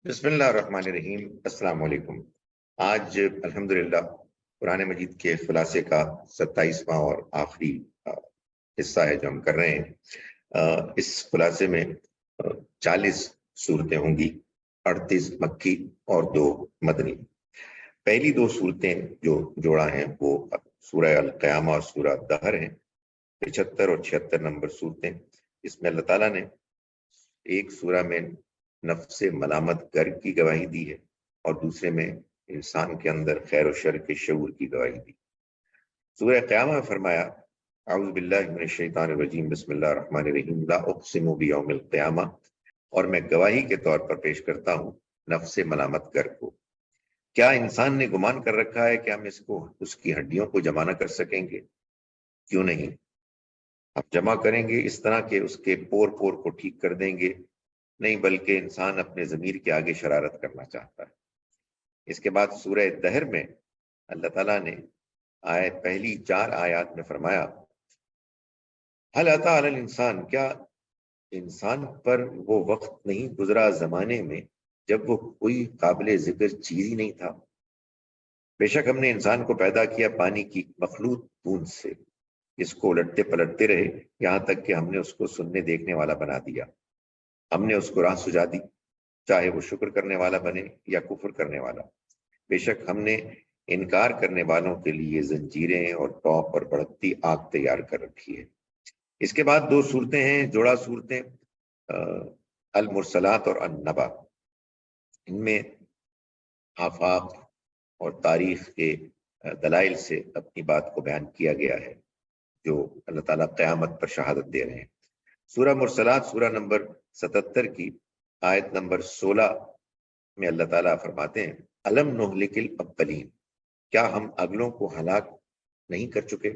بسم اللہ الرحمن الرحیم۔ السلام علیکم۔ آج الحمدللہ قرآن مجید کے خلاصے کا 27واں اور آخری حصہ ہے جو ہم کر رہے ہیں۔ اس خلاصے میں 40 صورتیں ہوں گی، 38 مکی اور 2 مدنی۔ پہلی 2 صورتیں جو جوڑا ہیں وہ سورہ القیامہ اور سورہ دہر ہیں، 75 اور 76 نمبر صورتیں۔ اس میں اللہ تعالیٰ نے ایک سورہ میں نفس ملامت گر کی گواہی دی ہے اور دوسرے میں انسان کے اندر خیر و شر کے شعور کی گواہی دی۔ سورہ قیامہ میں فرمایا اعوذ باللہ من الشیطان الرجیم بسم اللہ الرحمن الرحیم لا اقسم بیوم القیامہ، اور میں گواہی کے طور پر پیش کرتا ہوں نفس ملامت گر کو۔ کیا انسان نے گمان کر رکھا ہے کہ ہم اس کی ہڈیوں کو جمع نہ کر سکیں گے؟ کیوں نہیں، ہم جمع کریں گے اس طرح کہ اس کے پور پور کو ٹھیک کر دیں گے، نہیں بلکہ انسان اپنے ضمیر کے آگے شرارت کرنا چاہتا ہے۔ اس کے بعد سورہ دہر میں اللہ تعالیٰ نے پہلی 4 آیات میں فرمایا حل اتی علی الانسان، کیا انسان پر وہ وقت نہیں گزرا زمانے میں جب وہ کوئی قابل ذکر چیز ہی نہیں تھا؟ بے شک ہم نے انسان کو پیدا کیا پانی کی مخلوط بوند سے، اس کو الٹتے پلٹتے رہے یہاں تک کہ ہم نے اس کو سننے دیکھنے والا بنا دیا۔ ہم نے اس کو راہ سجا دی، چاہے وہ شکر کرنے والا بنے یا کفر کرنے والا۔ بے شک ہم نے انکار کرنے والوں کے لیے زنجیریں اور ٹوپ اور بڑھتی آگ تیار کر رکھی ہے۔ اس کے بعد 2 صورتیں ہیں جوڑا صورتیں، المرسلات اور النبا۔ ان میں آفاق اور تاریخ کے دلائل سے اپنی بات کو بیان کیا گیا ہے جو اللہ تعالیٰ قیامت پر شہادت دے رہے ہیں۔ سورہ مرسلات سورہ نمبر 77 کی آیت نمبر 16 میں اللہ تعالیٰ فرماتے ہیں الم نہلک الاولین، کیا ہم اگلوں کو ہلاک نہیں کر چکے،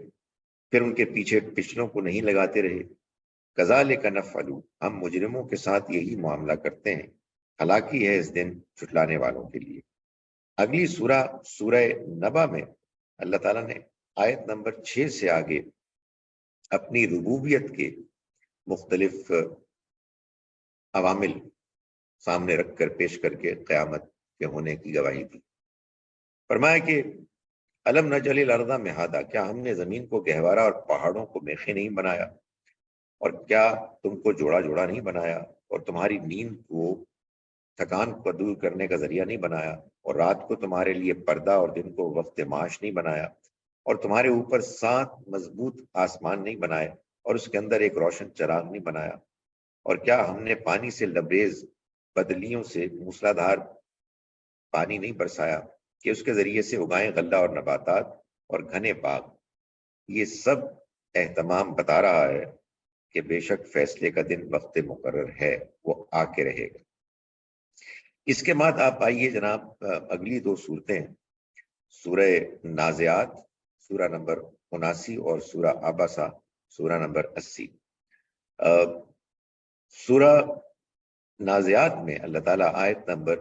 پھر ان کے پیچھے پچھلوں کو نہیں لگاتے رہے؟ کذالک نفعل، ہم مجرموں کے ساتھ یہی معاملہ کرتے ہیں، ہلاکی ہے اس دن جھٹلانے والوں کے لیے۔ اگلی سورہ نبا میں اللہ تعالیٰ نے آیت نمبر 6 سے آگے اپنی ربوبیت کے مختلف عوامل سامنے رکھ کر پیش کر کے قیامت کے ہونے کی گواہی دی۔ فرمایا کہ الم نجعل الارض مہادا، کیا ہم نے زمین کو گہوارا اور پہاڑوں کو میخیں نہیں بنایا، اور کیا تم کو جوڑا جوڑا نہیں بنایا، اور تمہاری نیند کو تھکان کو دور کرنے کا ذریعہ نہیں بنایا، اور رات کو تمہارے لیے پردہ اور دن کو وقت معاش نہیں بنایا، اور تمہارے اوپر 7 مضبوط آسمان نہیں بنائے اور اس کے اندر ایک روشن چراغ نہیں بنایا، اور کیا ہم نے پانی سے لبریز بدلیوں سے موسلادھار پانی نہیں برسایا کہ اس کے ذریعے سے اگائیں غلہ اور نباتات اور گھنے باغ۔ یہ سب اہتمام بتا رہا ہے کہ بے شک فیصلے کا دن وقت مقرر ہے، وہ آ کے رہے گا۔ اس کے بعد آپ آئیے جناب اگلی 2 صورتیں، سورہ نازعات سورہ نمبر 79 اور سورہ عبسہ سورہ نمبر 80۔ سورہ نازعات میں اللہ تعالیٰ آیت نمبر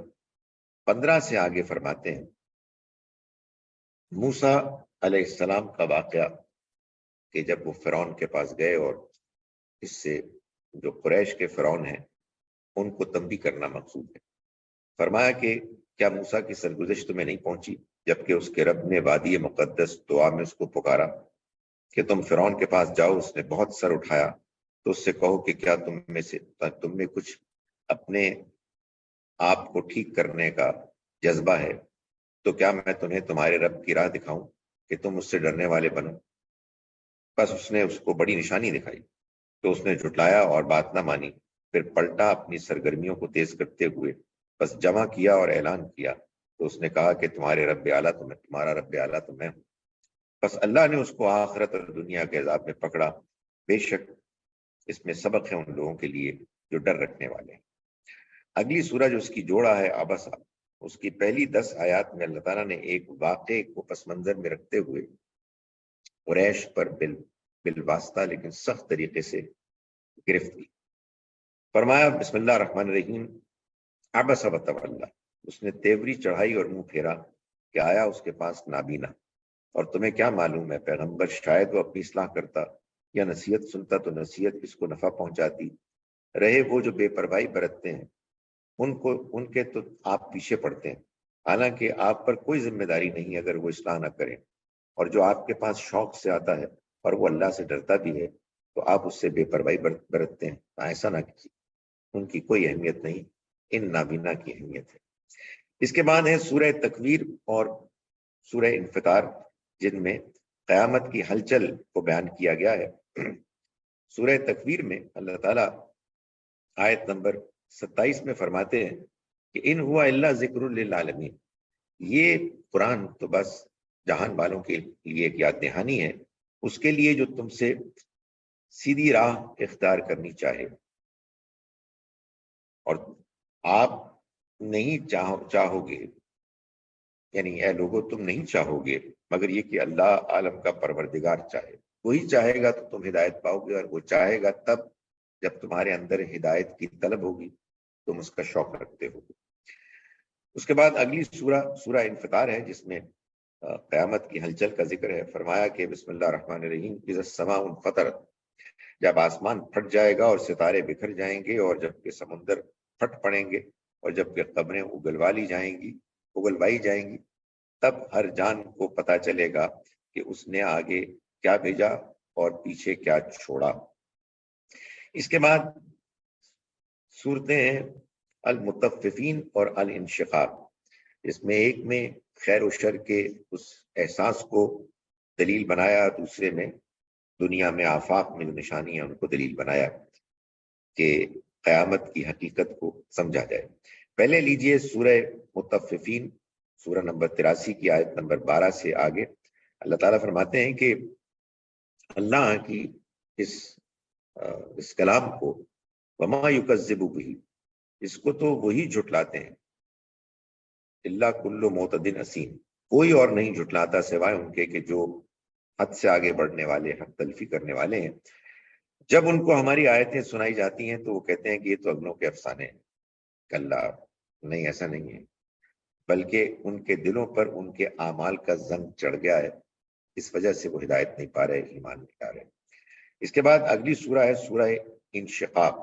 15 سے آگے فرماتے ہیں موسیٰ علیہ السلام کا واقعہ کہ جب وہ فرعون کے پاس گئے اور اس سے جو قریش کے فرعون ہیں ان کو تنبیہ کرنا مقصود ہے۔ فرمایا کہ کیا موسیٰ کی سرگزشت تمہیں نہیں پہنچی جبکہ اس کے رب نے وادی مقدس طویٰ میں اس کو پکارا کہ تم فرعون کے پاس جاؤ، اس نے بہت سر اٹھایا، تو اس سے کہو کہ کیا تم میں کچھ اپنے آپ کو ٹھیک کرنے کا جذبہ ہے، تو کیا میں تمہیں تمہارے رب کی راہ دکھاؤں کہ تم اس سے ڈرنے والے بنو؟ بس اس نے اس کو بڑی نشانی دکھائی تو اس نے جھٹلایا اور بات نہ مانی، پھر پلٹا اپنی سرگرمیوں کو تیز کرتے ہوئے، بس جمع کیا اور اعلان کیا تو اس نے کہا کہ تمہارا رب اعلیٰ تو میں ہوں۔ بس اللہ نے اس کو آخرت اور دنیا کے عذاب میں پکڑا، بے شک اس میں سبق ہے ان لوگوں کے لیے جو ڈر رکھنے والے ہیں۔ اگلی سورہ جو اس کی جوڑا ہے عبسہ، اس کی پہلی 10 آیات میں اللہ تعالیٰ نے ایک واقعے کو پس منظر میں رکھتے ہوئے قریش پر بالواسطہ لیکن سخت طریقے سے گرفت کی۔ فرمایا بسم اللہ الرحمن الرحیم عبس وتولی، اس نے تیوری چڑھائی اور منہ پھیرا کہ آیا اس کے پاس نابینا، اور تمہیں کیا معلوم ہے پیغمبر شاید وہ اپنی اصلاح کرتا یا نصیحت سنتا تو نصیحت اس کو نفع پہنچاتی، رہے وہ جو بے پرواہی برتتے ہیں ان کے تو آپ پیچھے پڑتے ہیں، حالانکہ آپ پر کوئی ذمہ داری نہیں اگر وہ اصلاح نہ کریں، اور جو آپ کے پاس شوق سے آتا ہے اور وہ اللہ سے ڈرتا بھی ہے تو آپ اس سے بے پرواہی برتتے ہیں۔ ایسا نہ کیجیے، ان کی کوئی اہمیت نہیں، ان نابینا کی اہمیت ہے۔ اس کے بعد ہے سورہ تکویر اور سورہ انفطار، جن میں قیامت کی ہلچل کو بیان کیا گیا ہے۔ سورہ تکویر میں اللہ تعالیٰ آیت نمبر 27 میں فرماتے ہیں کہ ان ہوا الا ذکر للعالمین، یہ قرآن تو بس جہان والوں کے لیے ایک یاد دہانی ہے، اس کے لیے جو تم سے سیدھی راہ اختیار کرنی چاہے، اور آپ نہیں چاہو گے، یعنی اے لوگو تم نہیں چاہو گے مگر یہ کہ اللہ عالم کا پروردگار چاہے، وہی چاہے گا تو تم ہدایت پاؤ گے، اور وہ چاہے گا تب جب تمہارے اندر ہدایت کی طلب ہوگی، تم اس کا شوق رکھتے ہو۔ اس کے بعد اگلی سورہ انفطار ہے، جس میں قیامت کی ہلچل کا ذکر ہے۔ فرمایا کہ بسم اللہ الرحمن الرحیم، اذا السماء انفطرت، جب آسمان پھٹ جائے گا اور ستارے بکھر جائیں گے، اور جب کہ سمندر پھٹ پڑیں گے، اور جب کہ قبریں اگلوائی جائیں گی، تب ہر جان کو پتا چلے گا کہ اس نے آگے کیا بھیجا اور پیچھے کیا چھوڑا۔ اس کے بعد صورتیں ہیں المطففین اور الانشقاق، اس میں ایک میں خیر و شر کے اس احساس کو دلیل بنایا، دوسرے میں دنیا میں آفاق میں جو نشانیاں ان کو دلیل بنایا کہ قیامت کی حقیقت کو سمجھا جائے۔ پہلے لیجئے سورہ مطففین، سورہ نمبر 83 کی آیت نمبر 12 سے آگے۔ اللہ تعالیٰ فرماتے ہیں کہ اللہ کی اس کلام کو وما یکذب بہ، اس کو تو وہی جھٹلاتے ہیں، اللہ کل معتد اثیم، کوئی اور نہیں جھٹلاتا سوائے ان کے کہ جو حد سے آگے بڑھنے والے، حد تلفی کرنے والے ہیں۔ جب ان کو ہماری آیتیں سنائی جاتی ہیں تو وہ کہتے ہیں کہ یہ تو اگلوں کے افسانے ہیں۔ کلا، نہیں، ایسا نہیں ہے، بلکہ ان کے دلوں پر ان کے اعمال کا زنگ چڑھ گیا ہے، اس وجہ سے وہ ہدایت نہیں پا رہے، ایمان نہیں لا رہے۔ اس کے بعد اگلی سورہ ہے سورہ انشقاق،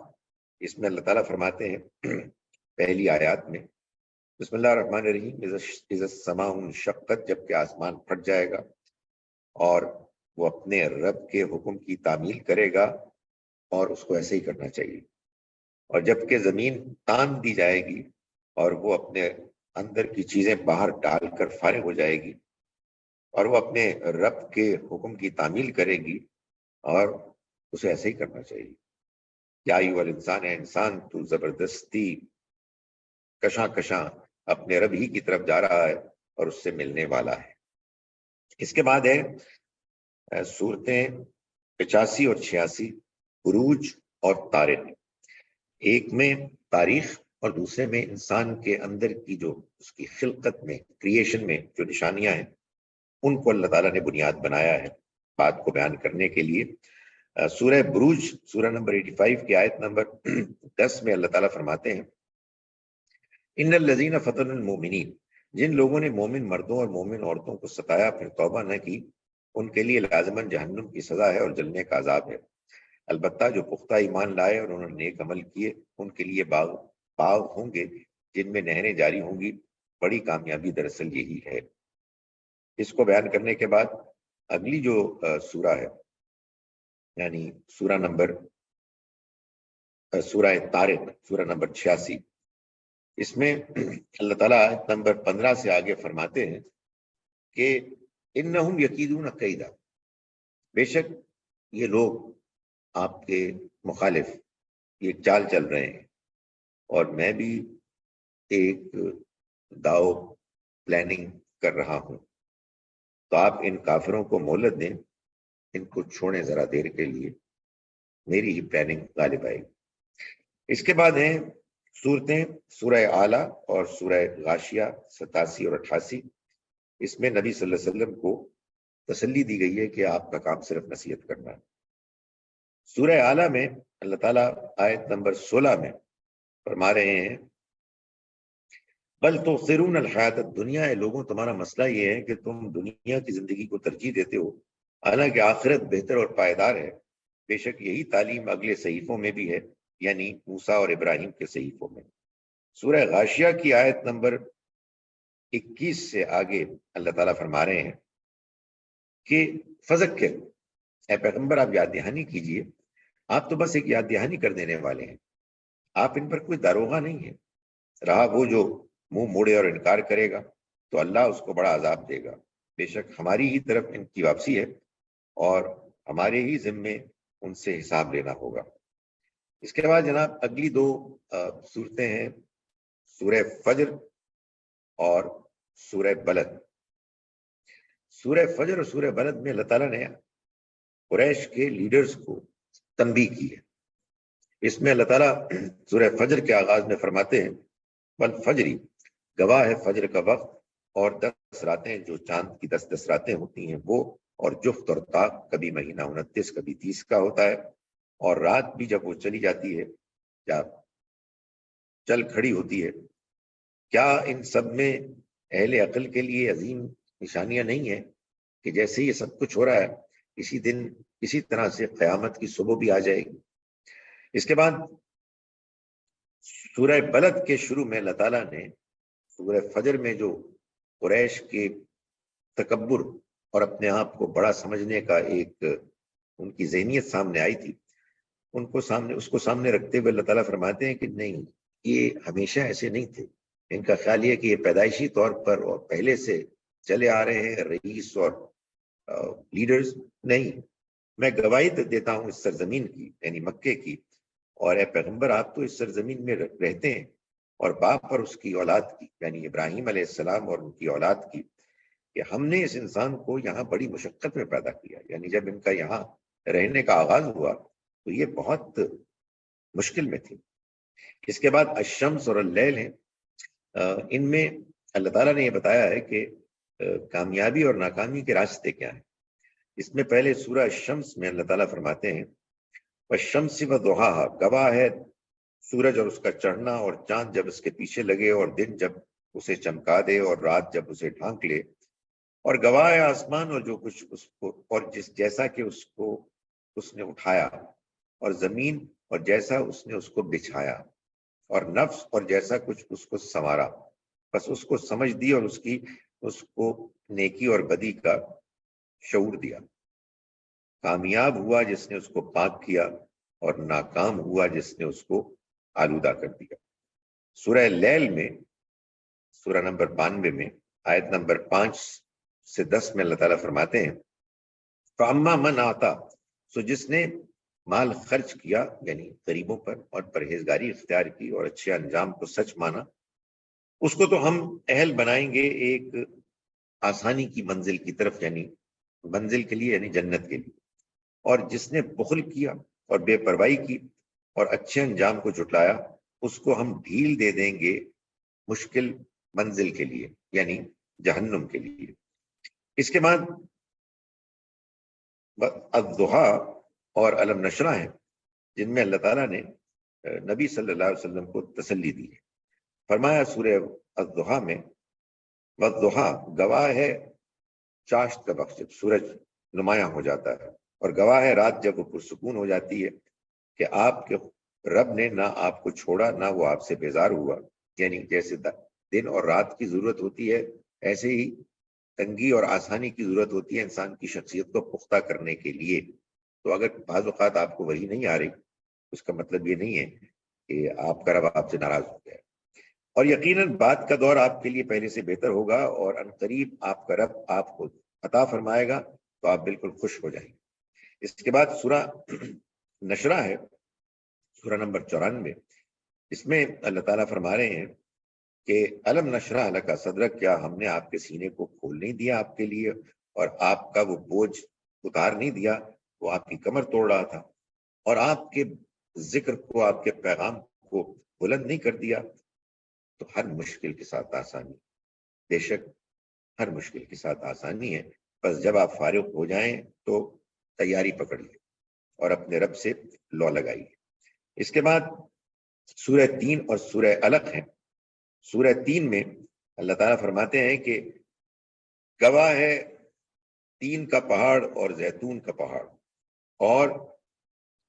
اس میں اللہ تعالیٰ فرماتے ہیں پہلی آیات میں بسم اللہ الرحمن الرحیم، اذا السماء انشقت، جب کہ آسمان پھٹ جائے گا اور وہ اپنے رب کے حکم کی تعمیل کرے گا، اور اس کو ایسے ہی کرنا چاہیے، اور جب کہ زمین تان دی جائے گی اور وہ اپنے اندر کی چیزیں باہر ڈال کر فارغ ہو جائے گی، اور وہ اپنے رب کے حکم کی تعمیل کرے گی، اور اسے ایسے ہی کرنا چاہیے۔ یا ایھا الانسان، ہے انسان تو زبردستی کشاں اپنے رب ہی کی طرف جا رہا ہے اور اس سے ملنے والا ہے۔ اس کے بعد ہے سورتیں 85 اور 86، بروج اور طارق، ایک میں تاریخ اور دوسرے میں انسان کے اندر کی جو اس کی خلقت میں، کریشن میں جو نشانیاں ہیں، ان کو اللہ تعالیٰ نے بنیاد بنایا ہے بات کو بیان کرنے کے لیے۔ سورہ بروج، سورہ نمبر 85 کی آیت نمبر 10 میں اللہ تعالیٰ فرماتے ہیں ان الذین فتنوا المؤمنین، جن لوگوں نے مومن مردوں اور مومن عورتوں کو ستایا پھر توبہ نہ کی، ان کے لیے لازماً جہنم کی سزا ہے اور جلنے کا عذاب ہے۔ البتہ جو پختہ ایمان لائے اور انہوں نے نیک عمل کیے، ان کے لیے باغ ہوں گے جن میں نہریں جاری ہوں گی، بڑی کامیابی دراصل یہی ہے۔ اس کو بیان کرنے کے بعد اگلی جو سورہ ہے، یعنی سورہ طارق، سورہ نمبر 86، اس میں اللہ تعالیٰ آیت نمبر 15 سے آگے فرماتے ہیں کہ انہم یکیدون کیدا، بے شک یہ لوگ آپ کے مخالف یہ چال چل رہے ہیں، اور میں بھی ایک داؤ پلاننگ کر رہا ہوں، تو آپ ان کافروں کو مہلت دیں، ان کو چھوڑیں ذرا دیر کے لیے، میری ہی پلاننگ غالب آئے گی۔ اس کے بعد ہیں سورتیں سورہ اعلیٰ اور سورہ غاشیہ 87 اور 88، اس میں نبی صلی اللہ علیہ وسلم کو تسلی دی گئی ہے کہ آپ کا کام صرف نصیحت کرنا ہے۔ سورہ اعلیٰ میں اللہ تعالیٰ آیت نمبر 16 میں فرما رہے ہیں بل تؤثرون الحیات الدنیا، ہے لوگوں تمہارا مسئلہ یہ ہے کہ تم دنیا کی زندگی کو ترجیح دیتے ہو، حالانکہ آخرت بہتر اور پائیدار ہے۔ بے شک یہی تعلیم اگلے صحیفوں میں بھی ہے، یعنی موسیٰ اور ابراہیم کے صحیفوں میں۔ سورہ غاشیہ کی آیت نمبر 21 سے آگے اللہ تعالیٰ فرما رہے ہیں کہ فذکر، اے پیغمبر آپ یاد دہانی کیجئے، آپ تو بس ایک یاد دہانی کر دینے والے ہیں، آپ ان پر کوئی داروغہ نہیں ہے۔ رہا وہ جو منہ موڑے اور انکار کرے گا تو اللہ اس کو بڑا عذاب دے گا، بے شک ہماری ہی طرف ان کی واپسی ہے اور ہمارے ہی ذمے ان سے حساب لینا ہوگا۔ اس کے بعد جناب اگلی دو صورتیں ہیں سورہ فجر اور سورہ بلد۔ سورہ فجر اور سورہ بلد میں اللہ تعالیٰ نے قریش کے لیڈرز کو تنبیہ کی ہے۔ اس میں اللہ تعالیٰ سورہ فجر کے آغاز میں فرماتے ہیں والفجری، گواہ ہے فجر کا وقت اور 10 راتیں جو چاند کی 10 راتیں ہوتی ہیں وہ، اور جفت اور طاق، کبھی مہینہ 29 کبھی 30 کا ہوتا ہے، اور رات بھی جب وہ چلی جاتی ہے یا چل کھڑی ہوتی ہے، کیا ان سب میں اہل عقل کے لیے عظیم نشانیاں نہیں ہیں کہ جیسے یہ سب کچھ ہو رہا ہے اسی دن اسی طرح سے قیامت کی صبح بھی آ جائے گی۔ اس کے بعد سورہ بلد کے شروع میں اللہ تعالیٰ نے سورہ فجر میں جو قریش کے تکبر اور اپنے آپ کو بڑا سمجھنے کا ایک ان کی ذہنیت سامنے آئی تھی، اس کو سامنے رکھتے ہوئے اللہ تعالیٰ فرماتے ہیں کہ نہیں، یہ ہمیشہ ایسے نہیں تھے۔ ان کا خیال یہ کہ یہ پیدائشی طور پر اور پہلے سے چلے آ رہے ہیں رئیس اور لیڈرز، نہیں، میں گواہی دیتا ہوں اس سرزمین کی یعنی مکے کی، اور اے پیغمبر آپ تو اس سرزمین میں رہتے ہیں، اور باپ اور اس کی اولاد کی یعنی ابراہیم علیہ السلام اور ان کی اولاد کی، کہ ہم نے اس انسان کو یہاں بڑی مشقت میں پیدا کیا، یعنی جب ان کا یہاں رہنے کا آغاز ہوا تو یہ بہت مشکل میں تھی۔ اس کے بعد الشمس اور اللیل ہیں، ان میں اللہ تعالیٰ نے یہ بتایا ہے کہ کامیابی اور ناکامی کے راستے کیا ہیں۔ اس میں پہلے سورہ الشمس میں اللہ تعالیٰ فرماتے ہیں والشمس وضحاها، گواہ ہے سورج اور اس کا چڑھنا اور چاند جب اس کے پیچھے لگے اور دن جب اسے چمکا دے اور رات جب اسے ڈھانک لے، اور گواہ ہے آسمان اور جو کچھ اس کو اور جیسا کہ اس کو اس نے اٹھایا، اور زمین اور جیسا اس نے اس کو بچھایا، اور نفس اور جیسا کچھ اس کو سنوارا، بس اس کو سمجھ دی اور اس کو نیکی اور بدی کا شعور دیا۔ کامیاب ہوا جس نے اس کو پاک کیا اور ناکام ہوا جس نے اس کو آلودہ کر دیا۔ سورہ لیل میں سورہ نمبر 92 میں آیت نمبر 5 سے 10 میں اللہ تعالیٰ فرماتے ہیں فَأَمَّا مَنْ آتا، سو جس نے مال خرچ کیا یعنی غریبوں پر اور پرہیزگاری اختیار کی اور اچھے انجام کو سچ مانا، اس کو تو ہم اہل بنائیں گے ایک آسانی کی منزل کی طرف، یعنی منزل کے لیے یعنی جنت کے لیے، اور جس نے بخل کیا اور بے پرواہی کی اور اچھے انجام کو جھٹلایا، اس کو ہم ڈھیل دے دیں گے مشکل منزل کے لیے یعنی جہنم کے لیے۔ اس کے بعد الضحیٰ اور علم نشرہ ہیں جن میں اللہ تعالیٰ نے نبی صلی اللہ علیہ وسلم کو تسلی دی ہے۔ فرمایا سورہ الضحیٰ میں والضحیٰ، گواہ ہے چاشت کا وقت جب سورج نمایاں ہو جاتا ہے، اور گواہ ہے رات جب وہ پرسکون ہو جاتی ہے کہ آپ کے رب نے نہ آپ کو چھوڑا نہ وہ آپ سے بیزار ہوا، یعنی جیسے دن اور رات کی ضرورت ہوتی ہے ایسے ہی تنگی اور آسانی کی ضرورت ہوتی ہے انسان کی شخصیت کو پختہ کرنے کے لیے۔ تو اگر بعض اوقات آپ کو وہی نہیں آ رہی، اس کا مطلب یہ نہیں ہے کہ آپ کا رب آپ سے ناراض ہو گیا، اور یقیناً بعد کا دور آپ کے لیے پہلے سے بہتر ہوگا، اور عنقریب آپ کا رب آپ کو عطا فرمائے گا تو آپ بالکل خوش ہو جائیں گے۔ اس کے بعد سورہ نشرہ ہے سورہ نمبر 94، اس میں اللہ تعالیٰ فرما رہے ہیں کہ علم نشرح لک صدرک، کیا ہم نے آپ کے سینے کو کھول نہیں دیا آپ کے لیے اور آپ کا وہ بوجھ اتار نہیں دیا، وہ آپ کی کمر توڑ رہا تھا، اور آپ کے ذکر کو آپ کے پیغام کو بلند نہیں کر دیا۔ تو ہر مشکل کے ساتھ آسانی، بے شک ہر مشکل کے ساتھ آسانی ہے، بس جب آپ فارغ ہو جائیں تو تیاری پکڑ لیں اور اپنے رب سے لو لگائیے۔ اس کے بعد سورہ 3 اور سورہ علق ہیں۔ سورہ 3 میں اللہ تعالیٰ فرماتے ہیں کہ گواہ ہے تین کا پہاڑ اور زیتون کا پہاڑ اور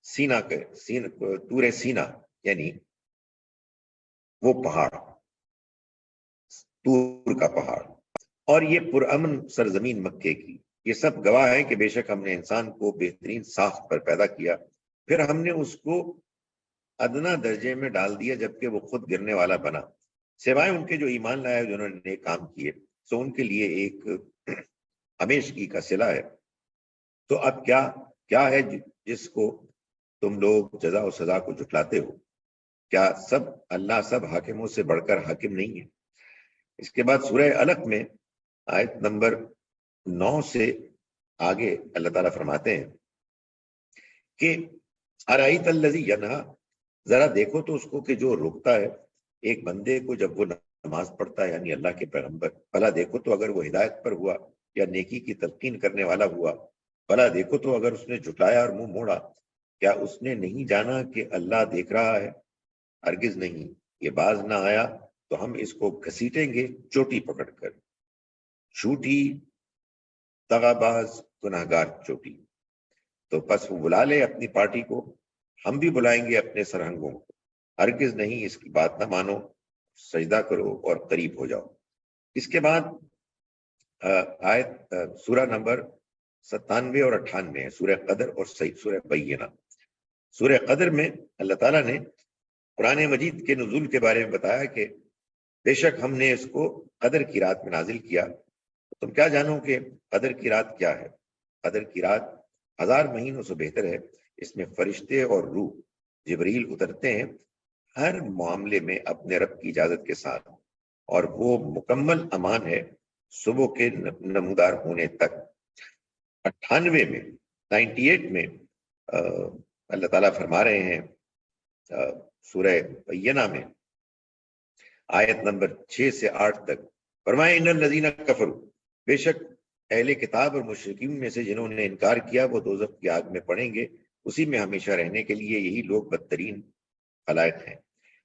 سینا طور سینا یعنی وہ پہاڑ، طور کا پہاڑ، اور یہ پرامن سرزمین مکے کی، یہ سب گواہ ہیں کہ بے شک ہم نے انسان کو بہترین ساخت پر پیدا کیا، پھر ہم نے اس کو ادنا درجے میں ڈال دیا جبکہ وہ خود گرنے والا بنا، سوائے ان کے جو ایمان لائے جنہوں نے نیک کام کیے تو ان کے لیے ایک ہمیشگی کا صلہ ہے۔ تو اب کیا ہے جس کو تم لوگ جزا و سزا کو جھٹلاتے ہو؟ کیا اللہ سب حاکموں سے بڑھ کر حاکم نہیں ہے؟ اس کے بعد سورہ علق میں آیت نمبر 9 سے آگے اللہ تعالیٰ فرماتے ہیں کہ ارایت الذی ینہا، ذرا دیکھو تو اس کو کہ جو روکتا ہے ایک بندے کو جب وہ نماز پڑھتا ہے، یعنی اللہ کے پیغمبر، بھلا دیکھو تو اگر وہ ہدایت پر ہوا یا نیکی کی تلقین کرنے والا ہوا، بھلا دیکھو تو اگر اس نے جھٹلایا اور منہ موڑا، کیا اس نے نہیں جانا کہ اللہ دیکھ رہا ہے؟ ہرگز نہیں، یہ باز نہ آیا تو ہم اس کو گھسیٹیں گے چوٹی پکڑ کر، جھوٹی دغاباز گناہگار چوٹی۔ تو پس وہ بلا لے اپنی پارٹی کو، ہم بھی بلائیں گے اپنے سرہنگوں کو، ہرگز نہیں اس کی بات نہ مانو، سجدہ کرو اور قریب ہو جاؤ۔ اس کے بعد آیت سورہ نمبر 97 اور 98 ہے، سورہ قدر اور سورہ بینہ۔ سورہ قدر میں اللہ تعالیٰ نے قرآن مجید کے نزول کے بارے میں بتایا کہ بے شک ہم نے اس کو قدر کی رات میں نازل کیا، تم کیا جانو کہ قدر کی رات کیا ہے؟ قدر کی رات 1000 مہینوں سے بہتر ہے، اس میں فرشتے اور روح جبریل اترتے ہیں ہر معاملے میں اپنے رب کی اجازت کے ساتھ، اور وہ مکمل امان ہے صبح کے نمودار ہونے تک۔ 98 میں 98 میں اللہ تعالیٰ فرما رہے ہیں سورہ بینہ میں آیت نمبر 6 سے 8 تک، فرمائے ان الذین کفروا، بے شک اہل کتاب اور مشرکین میں سے جنہوں نے انکار کیا وہ دوزخ کی آگ میں پڑیں گے، اسی میں ہمیشہ رہنے کے لیے، یہی لوگ بدترین خلائق ہیں۔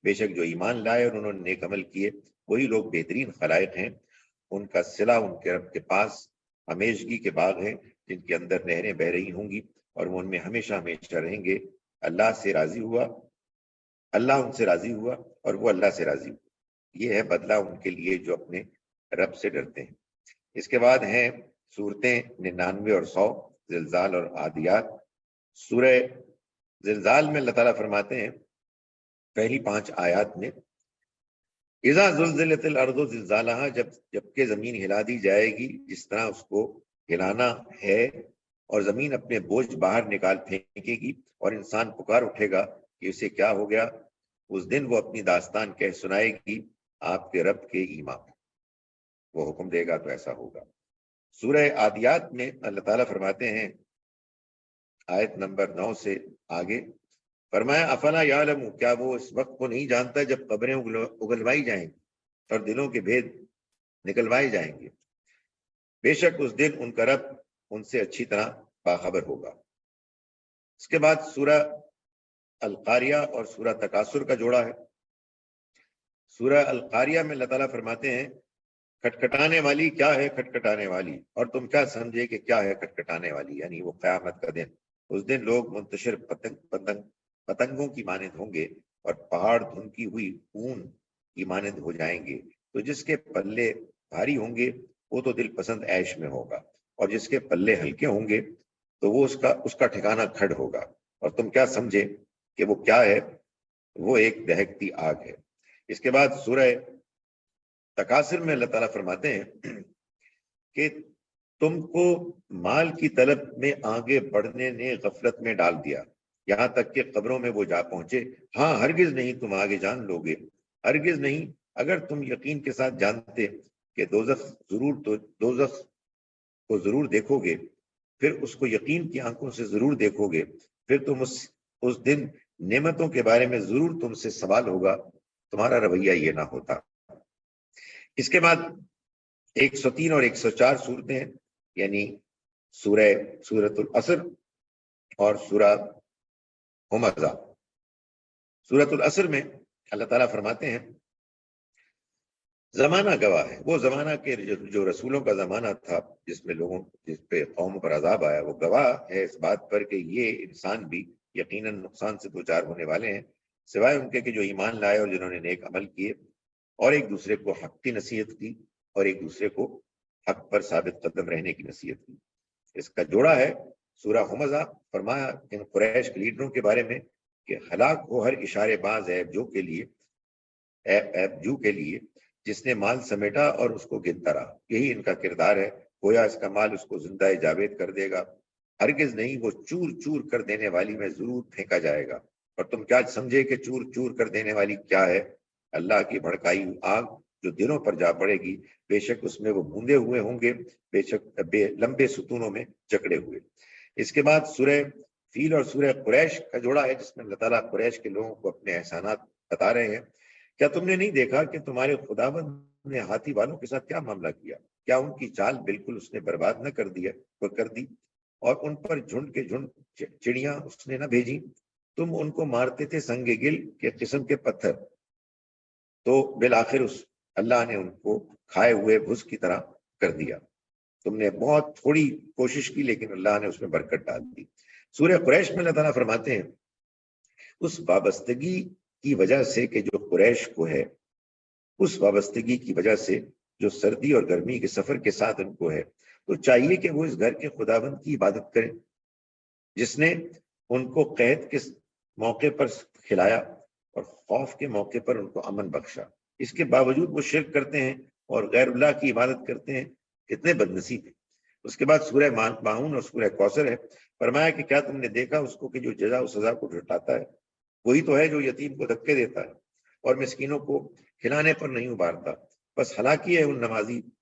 بے شک جو ایمان لائے اور انہوں نے نیک عمل کیے وہی لوگ بہترین خلائق ہیں، ان کا صلہ ان کے رب کے پاس ہمیشگی کے باغ ہیں جن کے اندر نہریں بہ رہی ہوں گی، اور وہ ان میں ہمیشہ ہمیشہ رہیں گے۔ اللہ سے راضی ہوا، اللہ ان سے راضی ہوا اور وہ اللہ سے راضی ہوا، یہ ہے بدلہ ان کے لیے جو اپنے رب سے ڈرتے ہیں۔ اس کے بعد ہیں سورتیں 99 اور 100، زلزال اور عادیات۔ سورہ زلزال میں اللہ تعالیٰ فرماتے ہیں پہلی 5 آیات میں، اذا زلزلت الارض زلزالہا، جبکہ زمین ہلا دی جائے گی جس طرح اس کو ہلانا ہے، اور زمین اپنے بوجھ باہر نکال پھینکے گی، اور انسان پکار اٹھے گا کہ اسے کیا ہو گیا، اس دن وہ اپنی داستان کہہ سنائے گی آپ کے رب کے ایمان، وہ حکم دے گا تو ایسا ہوگا۔ سورہ عادیات میں اللہ تعالیٰ فرماتے ہیں آیت نمبر 9 سے آگے، فرمایا افلا یعلم، کیا وہ اس وقت کو نہیں جانتا جب قبریں اگلوائی جائیں گی اور دلوں کے بھید نکلوائے جائیں گے، بے شک اس دن ان کا رب ان سے اچھی طرح باخبر ہوگا۔ اس کے بعد سورہ القاریہ اور سورہ تکاثر کا جوڑا ہے۔ سورہ القاریہ میں اللہ تعالیٰ فرماتے ہیں کھٹکھٹانے والی کیا ہے کھٹکھٹانے والی، اور تم کیا سمجھے کہ کیا ہے کھٹکھٹانے والی، یعنی وہ قیامت کا دن، اس دن لوگ منتشر پتنگوں کی مانند ہوں گے اور پہاڑ دھنکی ہوئی اون کی مانند ہو جائیں گے، تو جس کے پلے بھاری ہوں گے وہ تو دل پسند عیش میں ہوگا، اور جس کے پلے ہلکے ہوں گے تو وہ اس کا ٹھکانہ کھڈ ہوگا، اور تم کیا سمجھے کہ وہ کیا ہے، وہ ایک دہکتی آگ ہے۔ اس کے بعد سورہ تکاثر میں اللہ تعالیٰ فرماتے ہیں کہ تم کو مال کی طلب میں آگے بڑھنے نے غفلت میں ڈال دیا، یہاں تک کہ قبروں میں وہ جا پہنچے، ہاں ہرگز نہیں تم آگے جان لو گے، ہرگز نہیں، اگر تم یقین کے ساتھ جانتے کہ دوزخ کو ضرور دیکھو گے، پھر اس کو یقین کی آنکھوں سے ضرور دیکھو گے، پھر تم اس دن نعمتوں کے بارے میں ضرور تم سے سوال ہوگا، تمہارا رویہ یہ نہ ہوتا۔ اس کے بعد 103 اور 104 صورتیں ہیں، یعنی سورۃ العصر اور سورہ ہمزہ۔ سورۃ العصر میں اللہ تعالیٰ فرماتے ہیں زمانہ گواہ ہے، وہ زمانہ کے جو رسولوں کا زمانہ تھا جس پہ قوموں پر عذاب آیا، وہ گواہ ہے اس بات پر کہ یہ انسان بھی یقیناً نقصان سے دوچار ہونے والے ہیں، سوائے ان کے کہ جو ایمان لائے اور جنہوں نے نیک عمل کیے اور ایک دوسرے کو حق کی نصیحت کی اور ایک دوسرے کو حق پر ثابت قدم رہنے کی نصیحت کی۔ اس کا جوڑا ہے سورہ حمزہ۔ فرمایا ان قریش کے لیڈروں کے بارے میں کہ ہلاک ہو ہر اشارے باز عیب جو کے لیے جس نے مال سمیٹا اور اس کو گنتا رہا۔ یہی ان کا کردار ہے، گویا اس کا مال اس کو زندہ جاوید کر دے گا، ہرگز نہیں، وہ چور چور کر دینے والی میں ضرور پھینکا جائے گا۔ اور تم کیا سمجھے کہ چور چور کر دینے والی کیا ہے؟ اللہ کی بھڑکائی آگ جو دلوں پر جا پڑے گی، بے شک اس میں وہ بوندے ہوئے ہوں گے، بے شک لمبے ستونوں میں جکڑے ہوئے۔ اس کے بعد سورہ فیل اور سورہ قریش کا جوڑا ہے، جس میں اللہ تعالیٰ قریش کے لوگوں کو اپنے احسانات بتا رہے ہیں۔ کیا تم نے نہیں دیکھا کہ تمہارے خداوند نے ہاتھی والوں کے ساتھ کیا معاملہ کیا؟ کیا ان کی چال بالکل اس نے برباد نہ کر دی اور ان پر جھنڈ کے جھنڈ چڑیاں اس نے نہ بھیجی؟ تم ان کو مارتے تھے سنگ گل کے قسم کے پتھر، تو بالآخر اللہ نے ان کو کھائے ہوئے بھس کی طرح کر دیا۔ تم نے بہت تھوڑی کوشش کی لیکن اللہ نے اس میں برکت ڈال دی۔ سورہ قریش میں اللہ تعالیٰ فرماتے ہیں اس وابستگی کی وجہ سے کہ جو قریش کو ہے، اس وابستگی کی وجہ سے جو سردی اور گرمی کے سفر کے ساتھ ان کو ہے، تو چاہیے کہ وہ اس گھر کے خداوند کی عبادت کریں جس نے ان کو قحط کے موقع پر کھلایا اور خوف کے موقع پر ان کو امن بخشا۔ اس کے باوجود وہ شرک کرتے ہیں اور غیر اللہ کی عبادت کرتے ہیں، کتنے بد نصیب ہیں۔ اس کے بعد سورہ ماعون اور سورہ کوثر ہے۔ فرمایا کہ کیا تم نے دیکھا اس کو کہ جو جزا و سزا کو جھٹلاتا ہے؟ وہی تو ہے جو یتیم کو دھکے دیتا ہے اور مسکینوں کو کھلانے پر نہیں ابھارتا۔ بس ہلاکی ہے ان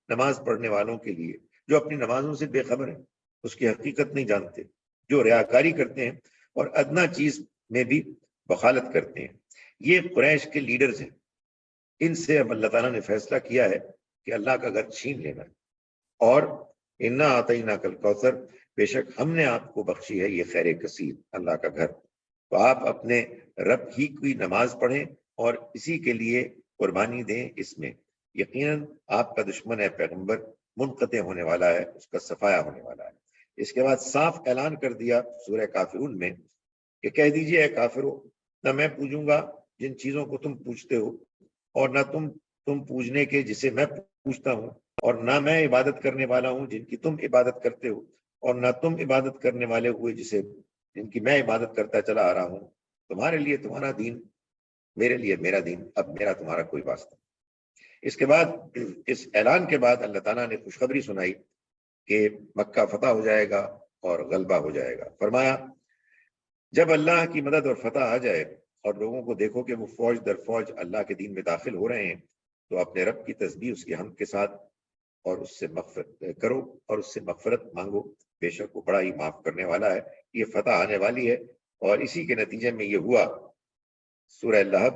نماز پڑھنے والوں کے لیے جو اپنی نمازوں سے بے خبر ہیں، اس کی حقیقت نہیں جانتے، جو ریاکاری کرتے ہیں اور ادنا چیز میں بھی بخالت کرتے ہیں۔ یہ قریش کے لیڈرز ہیں۔ ان سے اب اللہ تعالیٰ نے فیصلہ کیا ہے کہ اللہ کا گھر چھین لینا ہے، اور انا آتینا کل کوثر، بے شک ہم نے آپ کو بخشی ہے یہ خیر کثیر، اللہ کا گھر۔ تو آپ اپنے رب ہی کی نماز پڑھیں اور اسی کے لیے قربانی دیں۔ اس میں یقیناً آپ کا دشمن ہے پیغمبر منقطع ہونے والا ہے، اس کا صفایا ہونے والا ہے۔ اس کے بعد صاف اعلان کر دیا سورہ کافرون میں کہ کہہ دیجئے اے کافرو، نہ میں پوجوں گا جن چیزوں کو تم پوجتے ہو، اور نہ تم پوجنے کے جسے میں پوجتا ہوں، اور نہ میں عبادت کرنے والا ہوں جن کی تم عبادت کرتے ہو، اور نہ تم عبادت کرنے والے ہوئے جن کی میں عبادت کرتا چلا آ رہا ہوں۔ تمہارے لیے تمہارا دین، میرے لیے میرا دین، اب میرا تمہارا کوئی واسطہ۔ اس کے بعد اس اعلان کے بعد اللہ تعالیٰ نے خوشخبری سنائی کہ مکہ فتح ہو جائے گا اور غلبہ ہو جائے گا۔ فرمایا جب اللہ کی مدد اور فتح آ جائے اور لوگوں کو دیکھو کہ وہ فوج در فوج اللہ کے دین میں داخل ہو رہے ہیں، تو اپنے رب کی تسبیح اس کی حمد کے ساتھ اور اس سے مغفرت کرو اور اس سے مغفرت مانگو، بے شک وہ بڑا ہی معاف کرنے والا ہے۔ یہ فتح آنے والی ہے اور اسی کے نتیجے میں یہ ہوا۔ سورہ لہب،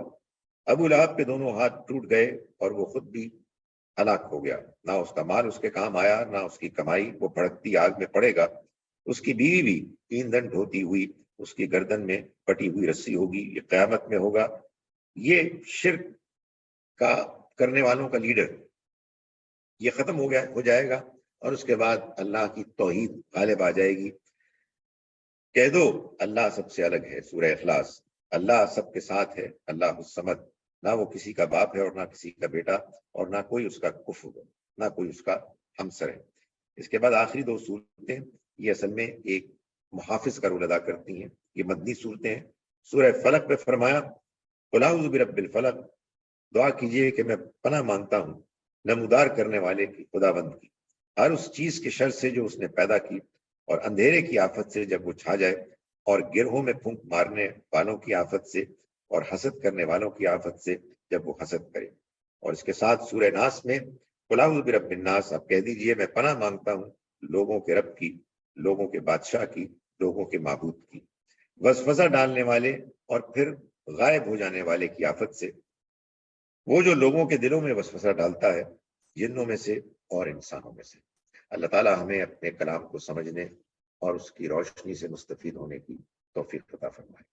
ابو لہب کے دونوں ہاتھ ٹوٹ گئے اور وہ خود بھی ہلاک ہو گیا، نہ اس کا مال اس کے کام آیا نہ اس کی کمائی، وہ بھڑکتی آگ میں پڑے گا۔ اس کی بیوی بھی ایندھن ڈھوتی ہوئی اس کی گردن میں پٹی ہوئی رسی ہوگی، یہ قیامت میں ہوگا۔ یہ شرک کا کرنے والوں کا لیڈر یہ ختم ہو جائے گا، اور اس کے بعد اللہ کی توحید غالب آ جائے گی۔ کہہ دو اللہ سب سے الگ ہے، سورہ اخلاص، اللہ سب کے ساتھ ہے، اللہ الصمد، نہ وہ کسی کا باپ ہے اور نہ کسی کا بیٹا، اور نہ کوئی اس کا کفو ہے، نہ کوئی اس کا ہمسر ہے۔ اس کے بعد آخری دو صورتیں یہ اصل میں ایک محافظ کا رول ادا کرتی ہیں، یہ مدنی صورتیں ہیں۔ سورہ فلق میں فرمایا قل اعوذ برب الفلق، دعا کیجئے کہ میں پناہ مانگتا ہوں نمودار کرنے والے کی، خداوند کی، ہر اس چیز کے شر سے جو اس نے پیدا کی، اور اندھیرے کی آفت سے جب وہ چھا جائے، اور گرہوں میں پھونک مارنے والوں کی آفت سے، اور حسد کرنے والوں کی آفت سے جب وہ حسد کرے۔ اور اس کے ساتھ سورہ ناس میں قل اعوذ برب الناس، آپ کہہ دیجئے میں پناہ مانگتا ہوں لوگوں کے رب کی، لوگوں کے بادشاہ کی، لوگوں کے معبود کی، وسوسہ ڈالنے والے اور پھر غائب ہو جانے والے کی آفت سے، وہ جو لوگوں کے دلوں میں وسوسہ ڈالتا ہے، جنوں میں سے اور انسانوں میں سے۔ اللہ تعالیٰ ہمیں اپنے کلام کو سمجھنے اور اس کی روشنی سے مستفید ہونے کی توفیق عطا فرمائے۔